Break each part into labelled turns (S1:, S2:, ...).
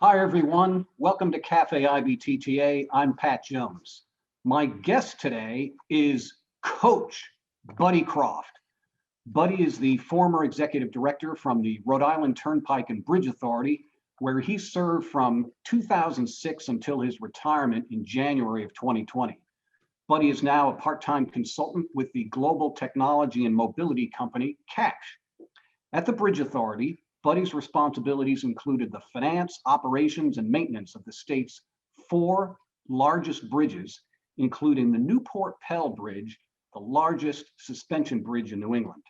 S1: Hi, everyone. Welcome to Café IBTTA. I'm Pat Jones. My guest today is Coach Buddy Croft. Buddy is the former executive director from the Rhode Island Turnpike and Bridge Authority, where he served from 2006 until his retirement in January of 2020. Buddy is now a part-time consultant with the global technology and mobility company, Kapsch. At the Bridge Authority, Buddy's responsibilities included the finance, operations, and maintenance of the state's 4 largest bridges, including the Newport Pell Bridge, the largest suspension bridge in New England.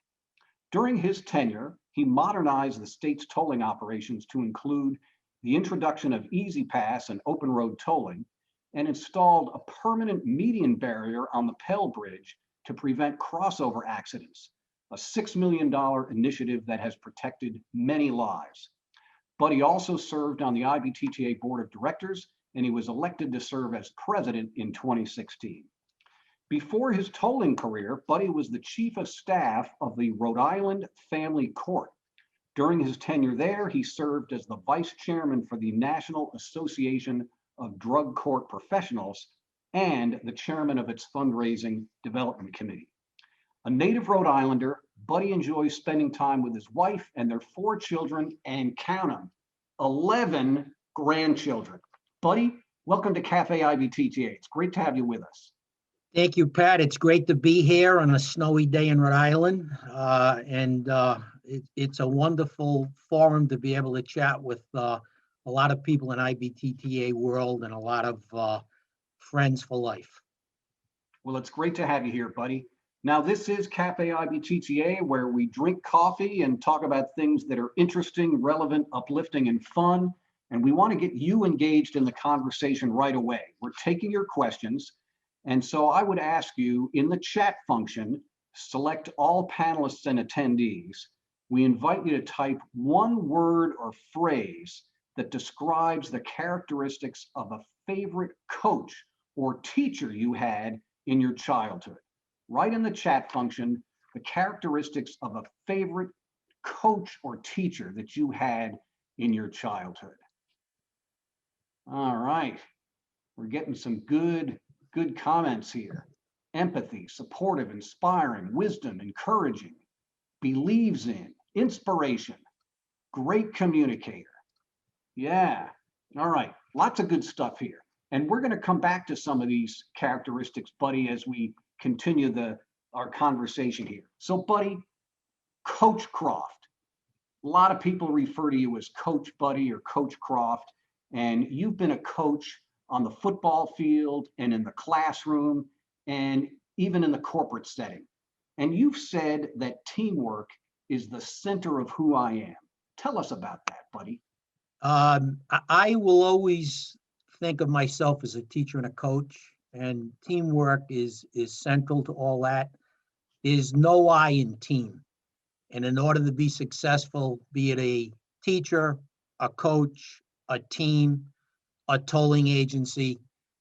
S1: During his tenure, he modernized the state's tolling operations to include the introduction of Easy Pass and open road tolling, and installed a permanent median barrier on the Pell Bridge to prevent crossover accidents, a $6 million initiative that has protected many lives. Buddy also served on the IBTTA Board of Directors, and he was elected to serve as president in 2016. Before his tolling career, Buddy was the chief of staff of the Rhode Island Family Court. During his tenure there, he served as the vice chairman for the National Association of Drug Court Professionals and the chairman of its fundraising development committee. A native Rhode Islander, Buddy enjoys spending time with his wife and their 4 children, and count them, 11 grandchildren. Buddy, welcome to Cafe IBTTA. It's great to have you with us.
S2: Thank you, Pat. It's great to be here on a snowy day in Rhode Island. It's a wonderful forum to be able to chat with a lot of people in IBTTA world and a lot of friends for life.
S1: Well, it's great to have you here, Buddy. Now, this is Cafe IBTTA, where we drink coffee and talk about things that are interesting, relevant, uplifting, and fun. And we want to get you engaged in the conversation right away. We're taking your questions. And so I would ask you, in the chat function, select all panelists and attendees. We invite you to type one word or phrase that describes the characteristics of a favorite coach or teacher you had in your childhood. Right in the chat function, the characteristics of a favorite coach or teacher that you had in your childhood. All right, we're getting some good comments here. Empathy, supportive, inspiring, wisdom, encouraging, believes in, inspiration, great communicator. Yeah, all right, lots of good stuff here. And we're gonna come back to some of these characteristics, Buddy, as we continue our conversation here. So, Buddy, Coach Croft. A lot of people refer to you as Coach Buddy or Coach Croft, and you've been a coach on the football field and in the classroom and even in the corporate setting. And you've said that teamwork is the center of who I am. Tell us about that, Buddy.
S2: I will always think of myself as a teacher and a coach, and teamwork is central to all that. There's no I in team. And in order to be successful, be it a teacher, a coach, a team, a tolling agency,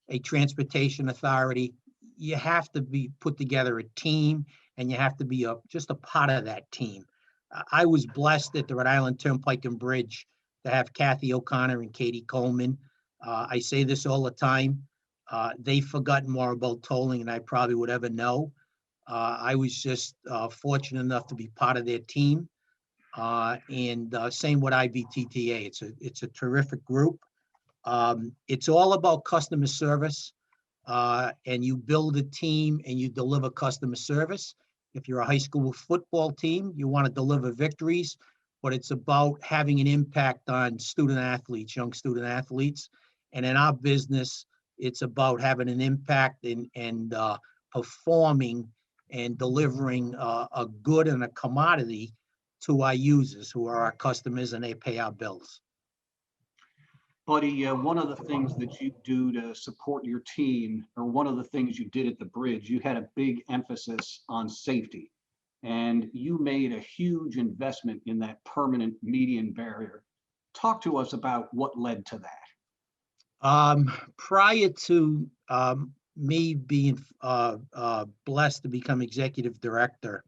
S2: a transportation authority, you have to be put together a team, and you have to be just a part of that team. I was blessed at the Rhode Island Turnpike and Bridge to have Kathy O'Connor and Katie Coleman. I say this all the time. They've forgotten more about tolling than I probably would ever know. I was just fortunate enough to be part of their team. And same with IBTTA. It's a terrific group. It's all about customer service, and you build a team and you deliver customer service. If you're a high school football team, you want to deliver victories, but it's about having an impact on student athletes, young student athletes. And in our business, it's about having an impact and performing and delivering a good and a commodity to our users, who are our customers, and they pay our bills.
S1: Buddy, one of the things that you do to support your team, or one of the things you did at the bridge, you had a big emphasis on safety, and you made a huge investment in that permanent median barrier. Talk to us about what led to that.
S2: Prior to me being blessed to become executive director,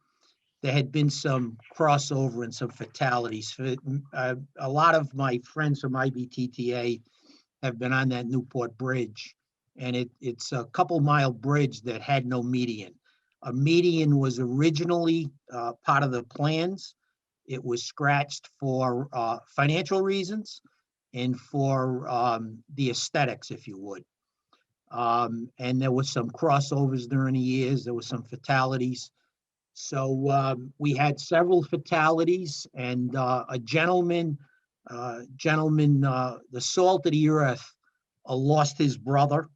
S2: there had been some crossover and some fatalities. A lot of my friends from IBTTA have been on that Newport Bridge, and it's a couple-mile bridge that had no median. A median was originally part of the plans. It was scratched for financial reasons and for the aesthetics, if you would. And there was some crossovers during the years. There was some fatalities. So we had several fatalities, and a gentleman, the salt of the earth, lost his brother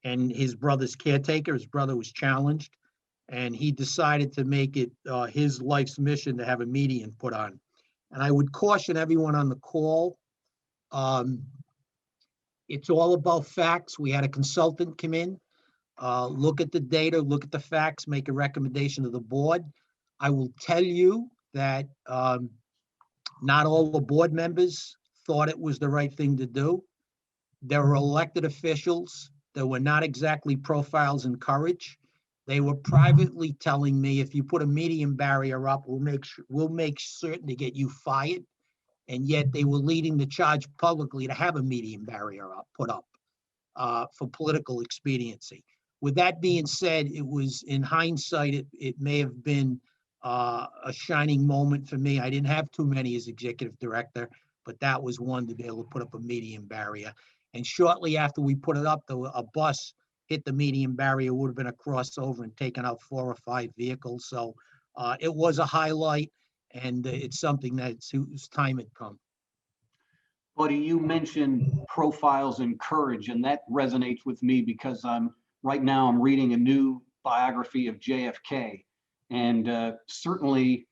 S2: and his brother's caretaker. His brother was challenged, and he decided to make it his life's mission to have a median put on. And I would caution everyone on the call, it's all about facts. We had a consultant come in, look at the data, look at the facts, make a recommendation to the board. I will tell you that not all the board members thought it was the right thing to do. There were elected officials that were not exactly profiles in courage. They were privately telling me, if you put a median barrier up, we'll make certain to get you fired. And yet they were leading the charge publicly to have a median barrier put up for political expediency. With that being said, it was, in hindsight, it may have been a shining moment for me. I didn't have too many as executive director, but that was one to be able to put up a median barrier. And shortly after we put it up, a bus hit the median barrier, would have been a crossover and taken out 4 or 5 vehicles. So it was a highlight, and it's something that's whose time had come.
S1: Buddy, you mentioned profiles in courage, and that resonates with me because right now I'm reading a new biography of JFK, and certainly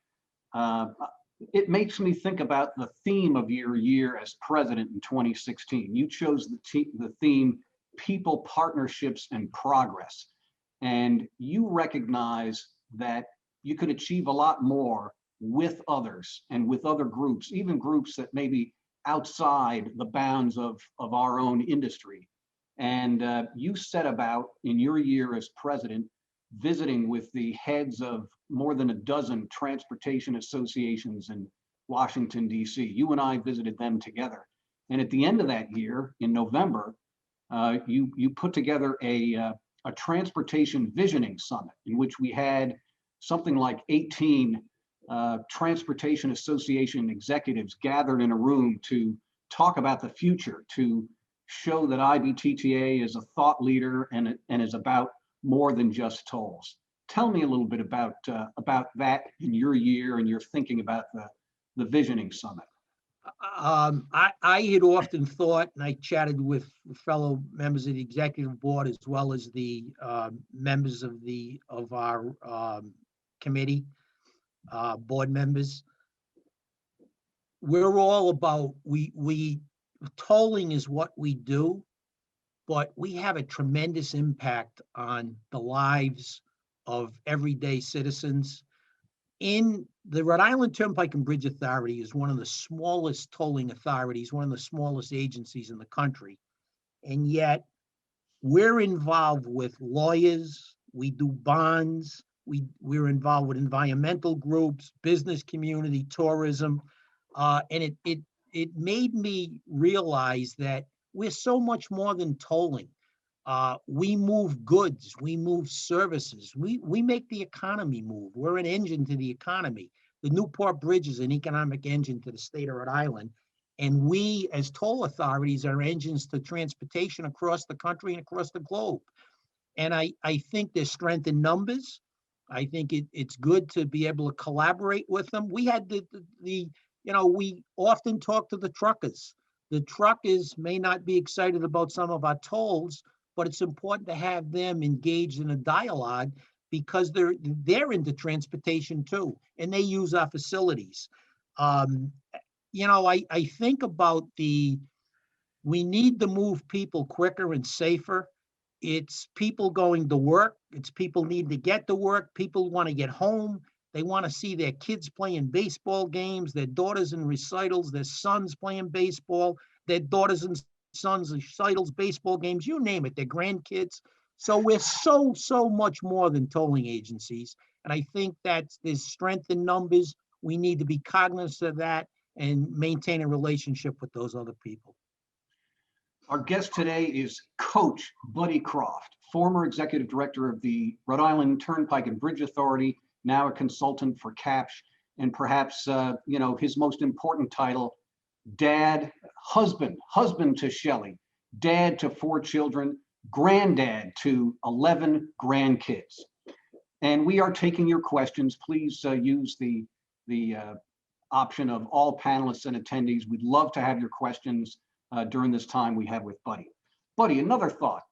S1: it makes me think about the theme of your year as president in 2016. You chose the theme, people, partnerships, and progress. And you recognize that you could achieve a lot more with others and with other groups, even groups that may be outside the bounds of our own industry. And you set about, in your year as president, visiting with the heads of more than a dozen transportation associations in Washington, D.C. You and I visited them together. And at the end of that year, in November, you put together a transportation visioning summit in which we had something like 18 transportation association executives gathered in a room to talk about the future, to show that IBTTA is a thought leader and is about more than just tolls. Tell me a little bit about that in your year and your thinking about the visioning summit.
S2: I had often thought, and I chatted with fellow members of the executive board as well as the members of our committee, board members. We're all about, tolling is what we do, but we have a tremendous impact on the lives of everyday citizens. In the Rhode Island Turnpike and Bridge Authority is one of the smallest tolling authorities, one of the smallest agencies in the country. And yet we're involved with lawyers, we do bonds, we're involved with environmental groups, business community, tourism. And it made me realize that we're so much more than tolling. We move goods, we move services, we make the economy move. We're an engine to the economy. The Newport Bridge is an economic engine to the state of Rhode Island. And we, as toll authorities, are engines to transportation across the country and across the globe. And I think there's strength in numbers. I think it's good to be able to collaborate with them. We had we often talk to the truckers. The truckers may not be excited about some of our tolls, but it's important to have them engaged in a dialogue because they're into transportation too, and they use our facilities. I think about we need to move people quicker and safer. It's people going to work. It's people need to get to work. People want to get home. They want to see their kids playing baseball games, their daughters in recitals, their sons playing baseball, their daughters and sons recitals, baseball games, you name it, their grandkids. So we're so much more than tolling agencies. And I think there's strength in numbers. We need to be cognizant of that and maintain a relationship with those other people.
S1: Our guest today is Coach Buddy Croft, former executive director of the Rhode Island Turnpike and Bridge Authority, now a consultant for Kapsch, and perhaps, his most important title, dad, husband to Shelley, dad to 4 children, granddad to 11 grandkids. And we are taking your questions. Please use the option of all panelists and attendees. We'd love to have your questions during this time we have with Buddy. Buddy, another thought.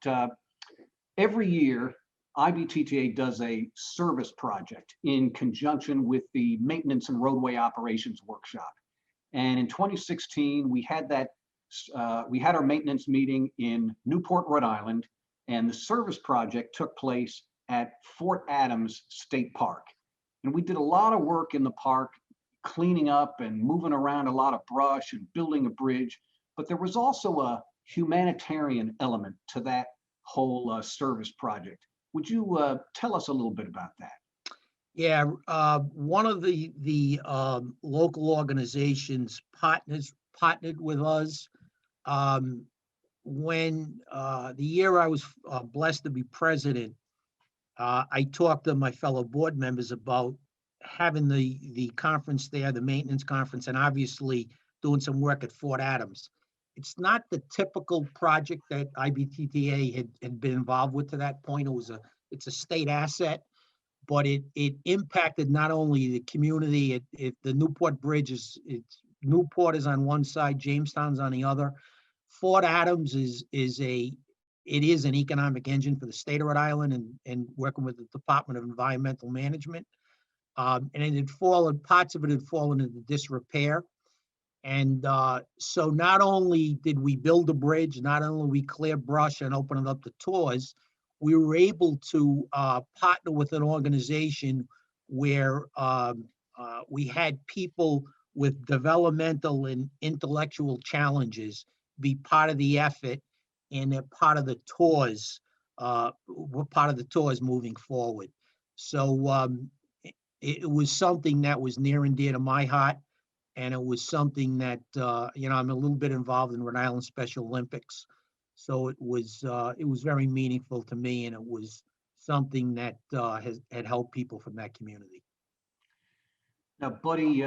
S1: Every year, IBTTA does a service project in conjunction with the Maintenance and Roadway Operations Workshop. And in 2016, we had our maintenance meeting in Newport, Rhode Island, and the service project took place at Fort Adams State Park. And we did a lot of work in the park, cleaning up and moving around a lot of brush and building a bridge. But there was also a humanitarian element to that whole service project. Would you tell us a little bit about that?
S2: Yeah, one of the local organizations partnered with us. When the year I was blessed to be president, I talked to my fellow board members about having the conference there, the maintenance conference, and obviously doing some work at Fort Adams. It's not the typical project that IBTTA had been involved with to that point. It's a state asset, but it impacted not only the community. The Newport Bridge Newport is on one side, Jamestown's on the other. Fort Adams is an economic engine for the state of Rhode Island and working with the Department of Environmental Management. And parts of it had fallen into disrepair. And so not only did we build a bridge, not only we clear brush and open it up to tours, we were able to partner with an organization where we had people with developmental and intellectual challenges be part of the effort, and they're part of the tours. We're part of the tours moving forward. So it was something that was near and dear to my heart. And it was something that, I'm a little bit involved in Rhode Island Special Olympics. So it was very meaningful to me, and it was something that had helped people from that community.
S1: Now, Buddy,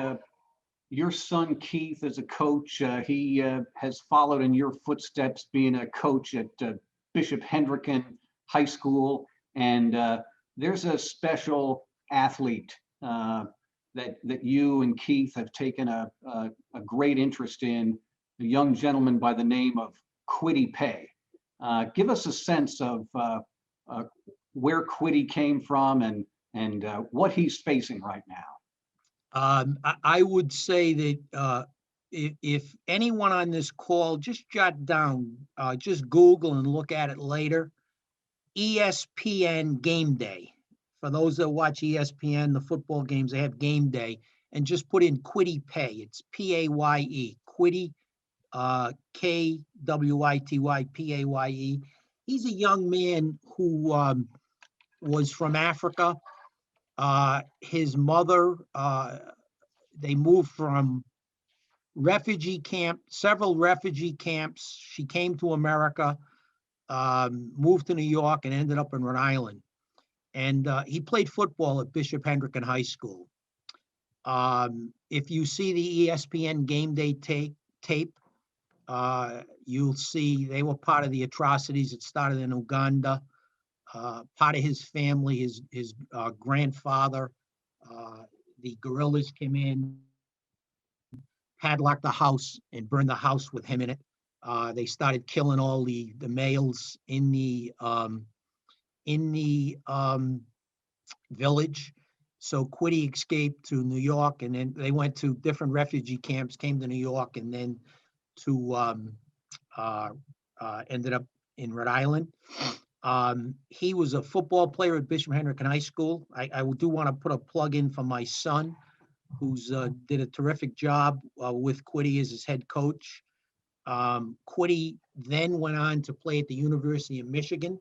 S1: your son Keith is a coach. He has followed in your footsteps, being a coach at Bishop Hendricken High School. And there's a special athlete that you and Keith have taken a great interest in, a young gentleman by the name of Kwity Paye. Give us a sense of where Kwity came from and what he's facing right now.
S2: I would say that if anyone on this call, just jot down, just Google and look at it later, ESPN Game Day. For those that watch ESPN, the football games, they have game day, and just put in Quitty Pay. It's P-A-Y-E, Quitty, K-W-I-T-Y, P-A-Y-E. He's a young man who was from Africa. His mother, they moved from several refugee camps. She came to America, moved to New York, and ended up in Rhode Island. And he played football at Bishop Hendricken High School. If you see the ESPN Game Day tape, you'll see they were part of the atrocities that started in Uganda. Part of his family, his grandfather, the guerrillas came in, padlocked the house, and burned the house with him in it. They started killing all the males in the village. So Quitty escaped to New York, and then they went to different refugee camps, came to New York, and then ended up in Rhode Island. He was a football player at Bishop Hendricken High School. I do want to put a plug in for my son, who's did a terrific job with Quitty as his head coach. Quitty then went on to play at the University of Michigan.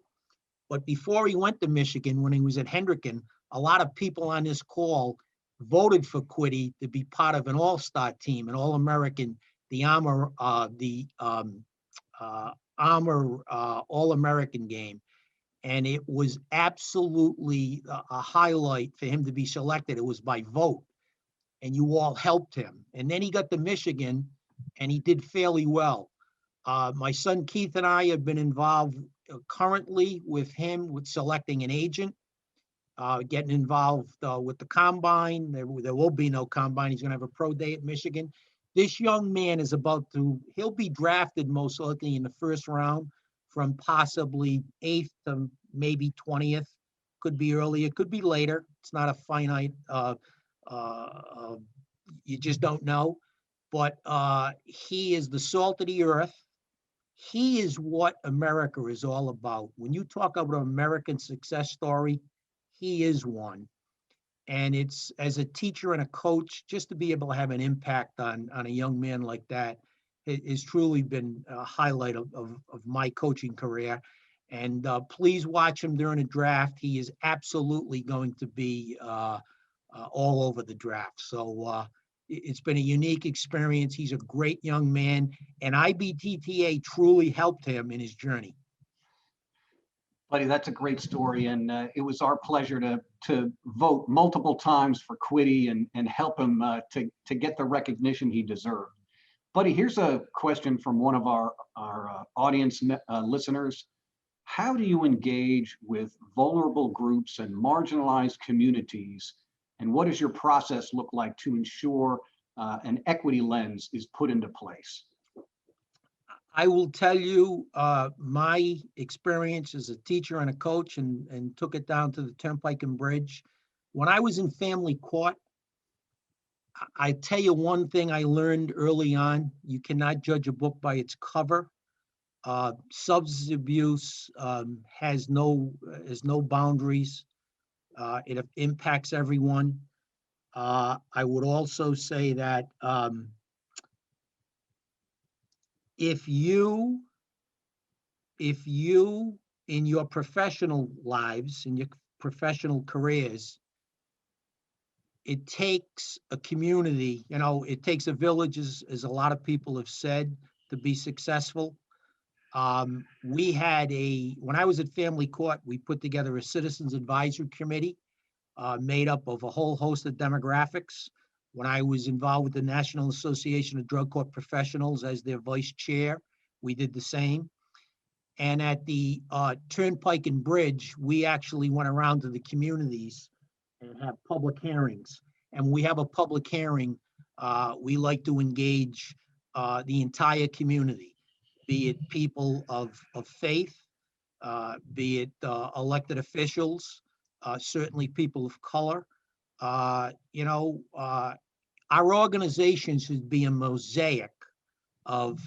S2: But before he went to Michigan, when he was at Hendricken, a lot of people on this call voted for Quitty to be part of an all-star team, an All-American, the Armor All-American game. And it was absolutely a highlight for him to be selected. It was by vote, and you all helped him. And then he got to Michigan, and he did fairly well. My son Keith and I have been involved currently with him with selecting an agent, getting involved with the combine. There will be no combine. He's going to have a pro day at Michigan. This young man is he'll be drafted most likely in the first round from possibly 8th to maybe 20th. Could be earlier, could be later. It's not a finite, you just don't know. But he is the salt of the earth. He is what America is all about. When you talk about an American success story, he is one. And it's, as a teacher and a coach, just to be able to have an impact on a young man like that, it has truly been a highlight of my coaching career. And please watch him during a draft. He is absolutely going to be all over the draft. So it's been a unique experience. He's a great young man, and IBTTA truly helped him in his journey.
S1: Buddy, that's a great story, and it was our pleasure to vote multiple times for Quitty and help him to get the recognition he deserved. Buddy, here's a question from one of our audience listeners. How do you engage with vulnerable groups and marginalized communities, and what does your process look like to ensure an equity lens is put into place?
S2: I will tell you my experience as a teacher and a coach, and took it down to the Turnpike and Bridge. When I was in family court, I tell you one thing I learned early on: you cannot judge a book by its cover. Substance abuse has no boundaries. It impacts everyone. I would also say that if you in your professional lives, in your professional careers, it takes a community, it takes a village, as a lot of people have said, to be successful. When I was at family court, we put together a citizens advisory committee made up of a whole host of demographics. When I was involved with the National Association of Drug Court Professionals as their vice chair, we did the same. And at the Turnpike and Bridge, we actually went around to the communities and have public hearings. And when we have a public hearing, we like to engage the entire community, be it people of faith, be it elected officials, certainly people of color. Our organization should be a mosaic of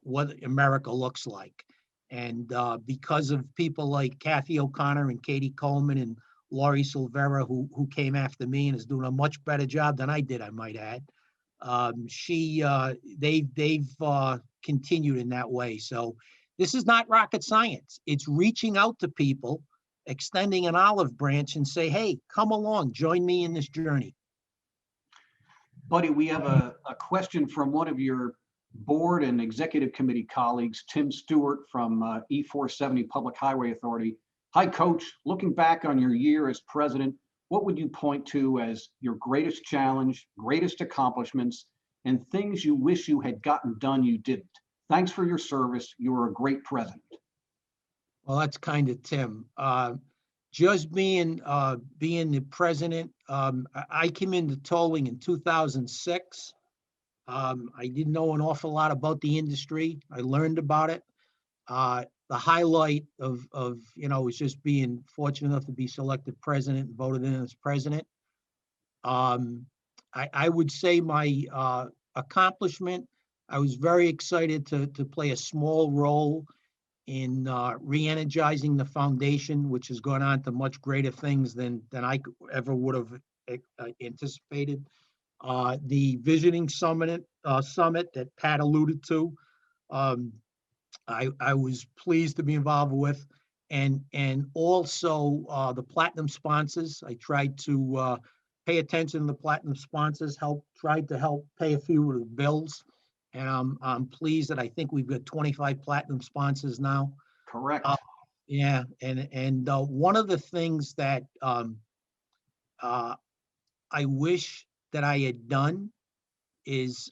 S2: what America looks like. And because of people like Kathy O'Connor and Katie Coleman and Laurie Silvera, who came after me and is doing a much better job than I did, I might add, they've continued in that way. So this is not rocket science. It's reaching out to people, extending an olive branch and say, hey, come along, join me in this journey.
S1: Buddy, we have a question from one of your board and executive committee colleagues, Tim Stewart from E470 Public Highway Authority. Hi, Coach. Looking back on your year as president, what would you point to as your greatest challenge, greatest accomplishments, and things you wish you had gotten done you didn't? Thanks for your service. You were a great president.
S2: Well, that's kind of Tim. Just being the president, I came into tolling in 2006. I didn't know an awful lot about the industry. I learned about it. The highlight of was just being fortunate enough to be selected president and voted in as president. I would say my accomplishment, I was very excited to play a small role in re-energizing the foundation, which has gone on to much greater things than I ever would have anticipated. The Visioning Summit that Pat alluded to, I was pleased to be involved with. and also the platinum sponsors. I tried to pay attention to the platinum sponsors, tried to help pay a few of the bills. And I'm pleased that I think we've got 25 platinum sponsors now.
S1: Correct.
S2: Yeah, and one of the things that I wish that I had done is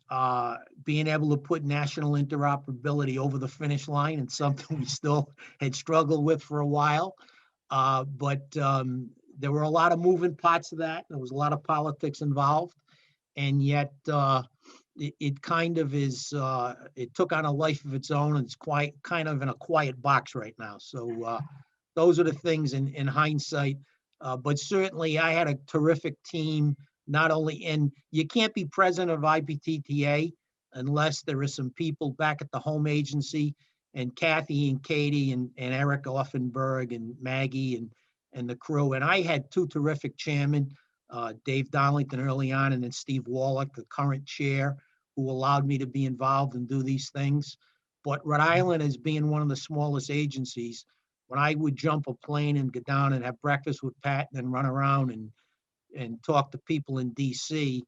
S2: being able to put national interoperability over the finish line, and something we still had struggled with for a while. But there were a lot of moving parts of that. There was a lot of politics involved, and yet it kind of is, it took on a life of its own, and it's kind of in a quiet box right now. So those are the things in hindsight. But certainly I had a terrific team, not only, and you can't be president of IBTTA unless there are some people back at the home agency, and Kathy and Katie and Eric Offenberg and Maggie and the crew. And I had two terrific chairmen, Dave Donlington early on, and then Steve Wallach, the current chair, who allowed me to be involved and do these things. But Rhode Island, as being one of the smallest agencies, when I would jump a plane and go down and have breakfast with Pat and then run around and talk to people in DC,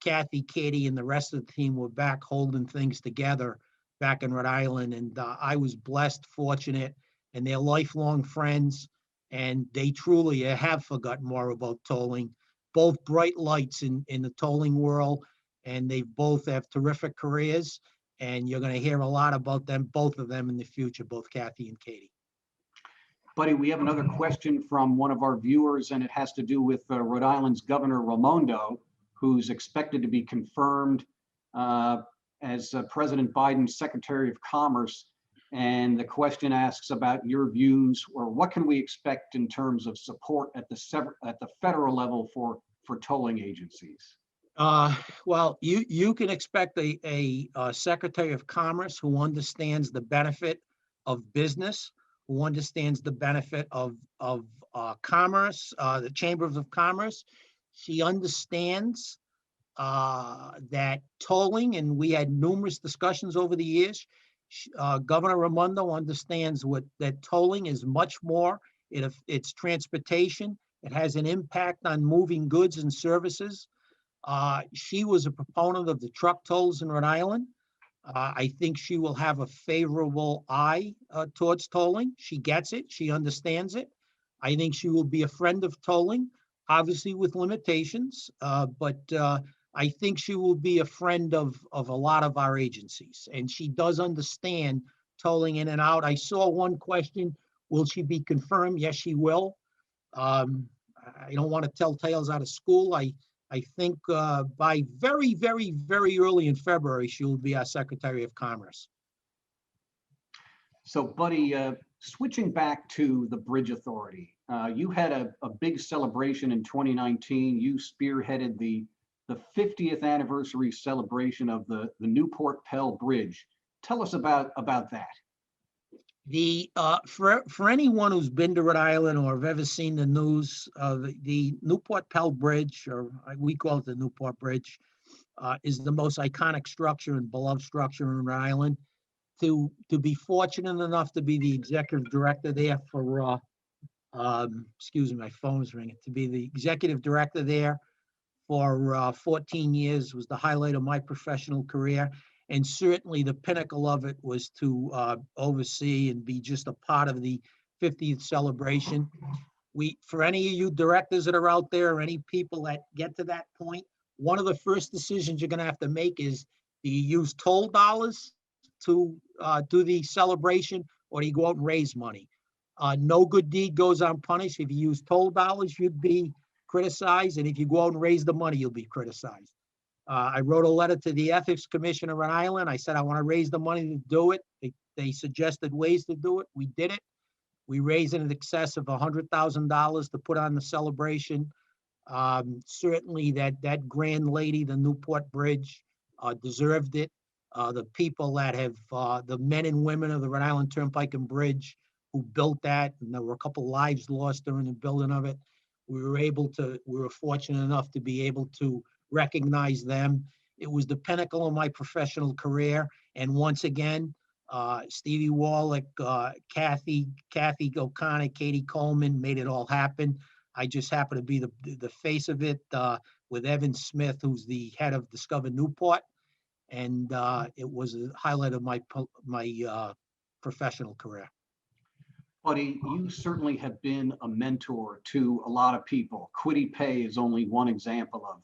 S2: Kathy, Katie, and the rest of the team were back holding things together back in Rhode Island. And I was blessed, fortunate, and they're lifelong friends. And they truly have forgotten more about tolling, both bright lights in the tolling world, and they both have terrific careers. And you're going to hear a lot about them, both of them, in the future, both Kathy and Katie.
S1: Buddy, we have another question from one of our viewers, and it has to do with Rhode Island's Governor Raimondo, who's expected to be confirmed as President Biden's Secretary of Commerce. And the question asks about your views, or what can we expect in terms of support at the federal level for tolling agencies?
S2: Well, you can expect a Secretary of Commerce who understands the benefit of business, who understands the benefit of commerce, the Chambers of Commerce. She understands that tolling, and we had numerous discussions over the years. Governor Raimondo understands that tolling is much more. It's transportation. It has an impact on moving goods and services. She was a proponent of the truck tolls in Rhode Island. I think she will have a favorable eye towards tolling. She gets it. She understands it. I think she will be a friend of tolling, obviously with limitations, but I think she will be a friend of a lot of our agencies. And she does understand tolling in and out. I saw one question, will she be confirmed? Yes, she will. I don't want to tell tales out of school. I think by very, very, very early in February, she will be our Secretary of Commerce.
S1: So, Buddy, switching back to the Bridge Authority, you had a big celebration in 2019. You spearheaded the 50th anniversary celebration of the Newport Pell Bridge. Tell us about that.
S2: For anyone who's been to Rhode Island or have ever seen the news, the Newport Pell Bridge, or we call it the Newport Bridge, is the most iconic structure and beloved structure in Rhode Island. To be fortunate enough to be the executive director there for, excuse me, my phone's ringing, to be the executive director there for 14 years was the highlight of my professional career. And certainly the pinnacle of it was to oversee and be just a part of the 50th celebration. For any of you directors that are out there, or any people that get to that point, one of the first decisions you're going to have to make is, do you use toll dollars to do the celebration, or do you go out and raise money? No good deed goes unpunished. If you use toll dollars, you'd be criticized. And if you go out and raise the money, you'll be criticized. I wrote a letter to the Ethics Commission of Rhode Island. I said, I want to raise the money to do it. They suggested ways to do it. We did it. We raised in excess of $100,000 to put on the celebration. Certainly that grand lady, the Newport Bridge, deserved it. The people that have, the men and women of the Rhode Island Turnpike and Bridge who built that, and there were a couple lives lost during the building of it. We were fortunate enough to be able to recognize them. It was the pinnacle of my professional career. And once again, Stevie Wallach, Kathy O'Connor, Katie Coleman made it all happen. I just happen to be the face of it with Evan Smith, who's the head of Discover Newport. And it was a highlight of my professional career.
S1: Buddy, you certainly have been a mentor to a lot of people. Quitty Pay is only one example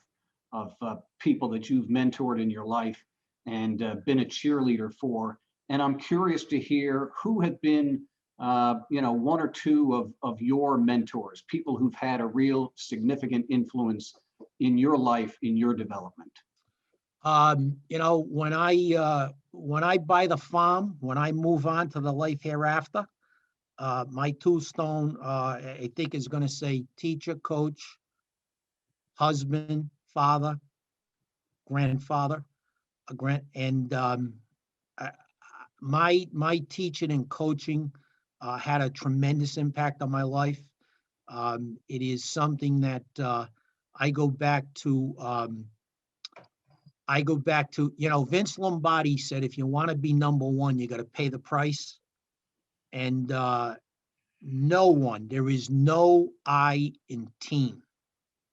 S1: of people that you've mentored in your life and been a cheerleader for. And I'm curious to hear who have been, one or two of your mentors, people who've had a real significant influence in your life, in your development.
S2: When I buy the farm, when I move on to the life hereafter, my tombstone, I think, is going to say teacher, coach, husband, father, grandfather, my teaching and coaching had a tremendous impact on my life. It is something that I go back to. Vince Lombardi said, if you want to be number one, you got to pay the price. And there is no I in team.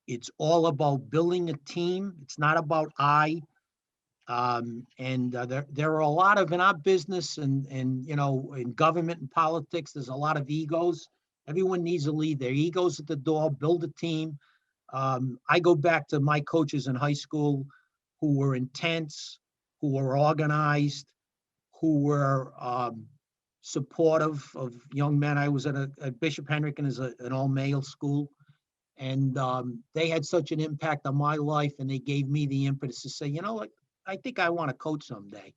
S2: It's all about building a team. It's not about I. There are a lot of, in our business and in government and politics, there's a lot of egos. Everyone needs to leave their egos at the door, build a team. I go back to my coaches in high school who were intense, who were organized, who were supportive of young men. I was at Bishop Hendricken as an all-male school, and they had such an impact on my life, and they gave me the impetus to say, I think I want to coach someday.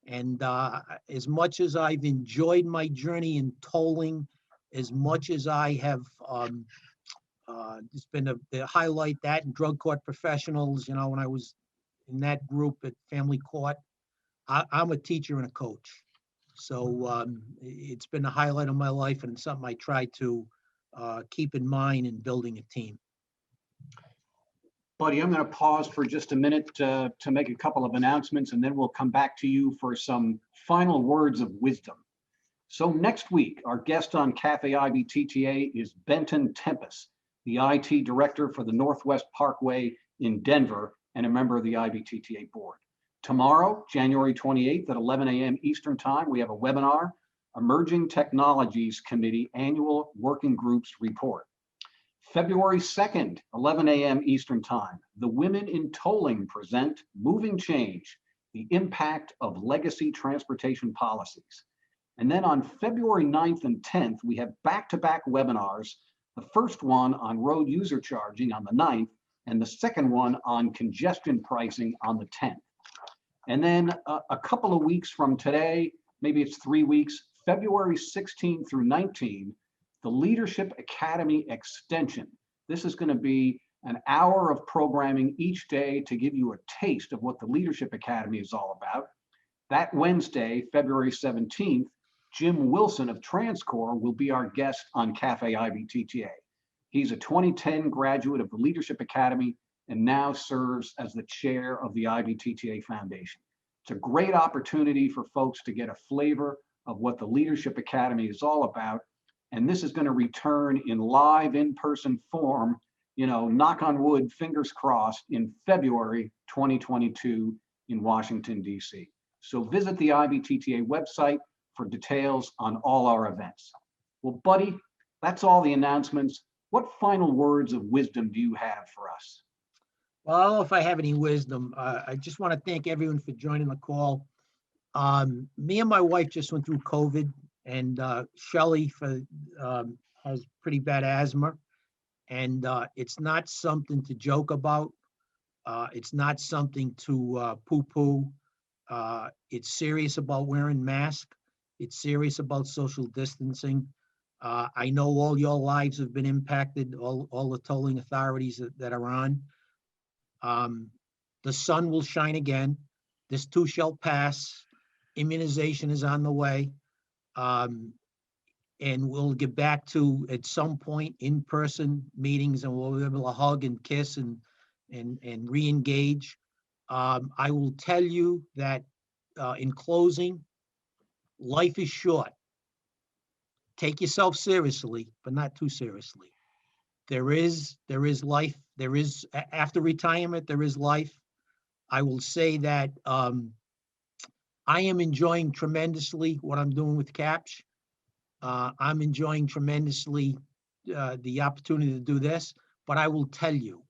S2: And as much as I've enjoyed my journey in tolling, as much as I have, it's been the highlight that and drug court professionals, when I was in that group at family court, I'm a teacher and a coach. So it's been a highlight of my life, and it's something I try to keep in mind in building a team.
S1: Buddy, I'm going to pause for just a minute to make a couple of announcements, and then we'll come back to you for some final words of wisdom. So next week, our guest on Café IBTTA is Benton Tempest, the IT director for the Northwest Parkway in Denver and a member of the IBTTA board. Tomorrow, January 28th at 11 a.m. Eastern Time, we have a webinar, Emerging Technologies Committee Annual Working Groups Report. February 2nd, 11 a.m. Eastern Time, the Women in Tolling present Moving Change, the Impact of Legacy Transportation Policies. And then on February 9th and 10th, we have back-to-back webinars, the first one on road user charging on the 9th, and the second one on congestion pricing on the 10th. And then a couple of weeks from today, maybe it's 3 weeks, February 16 through 19, the Leadership Academy Extension. This is going to be an hour of programming each day to give you a taste of what the Leadership Academy is all about. That Wednesday, February 17th, Jim Wilson of TransCore will be our guest on Café IBTTA. He's a 2010 graduate of the Leadership Academy and now serves as the chair of the IBTTA Foundation. It's a great opportunity for folks to get a flavor of what the Leadership Academy is all about. And this is going to return in live in-person form, knock on wood, fingers crossed, in February 2022 in Washington, D.C. So visit the IBTTA website for details on all our events. Well, Buddy, that's all the announcements. What final words of wisdom do you have for us?
S2: Well, I don't know if I have any wisdom. I just want to thank everyone for joining the call. Me and my wife just went through COVID, and Shelley has pretty bad asthma, and it's not something to joke about. It's not something to poo-poo. It's serious about wearing masks. It's serious about social distancing. I know all your lives have been impacted, all the tolling authorities that are on. The sun will shine again. This too shall pass. Immunization is on the way. And we'll get back to, at some point, in-person meetings, and we'll be able to hug and kiss and re-engage. I will tell you that in closing, Life is short. Take yourself seriously, but not too seriously. There is life. After retirement, there is life. I will say that I am enjoying tremendously what I'm doing with Kapsch. I'm enjoying tremendously the opportunity to do this, but I will tell you,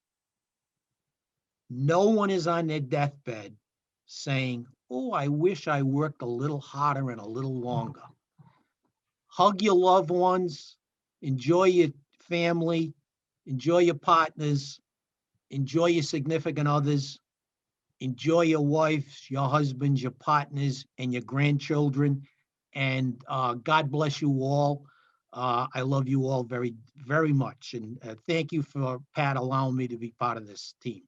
S2: no one is on their deathbed saying, oh, I wish I worked a little harder and a little longer. Hug your loved ones, enjoy your family, enjoy your partners, enjoy your significant others, enjoy your wives, your husbands, your partners, and your grandchildren. And God bless you all. I love you all very, very much. And thank you for Pat allowing me to be part of this team.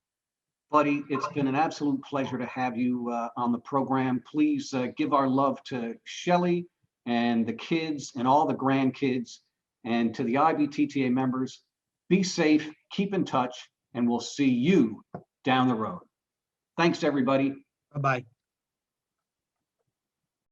S1: Buddy, it's been an absolute pleasure to have you on the program. Please give our love to Shelley and the kids and all the grandkids, and to the IBTTA members. Be safe, keep in touch, and we'll see you down the road. Thanks, everybody.
S2: Bye-bye.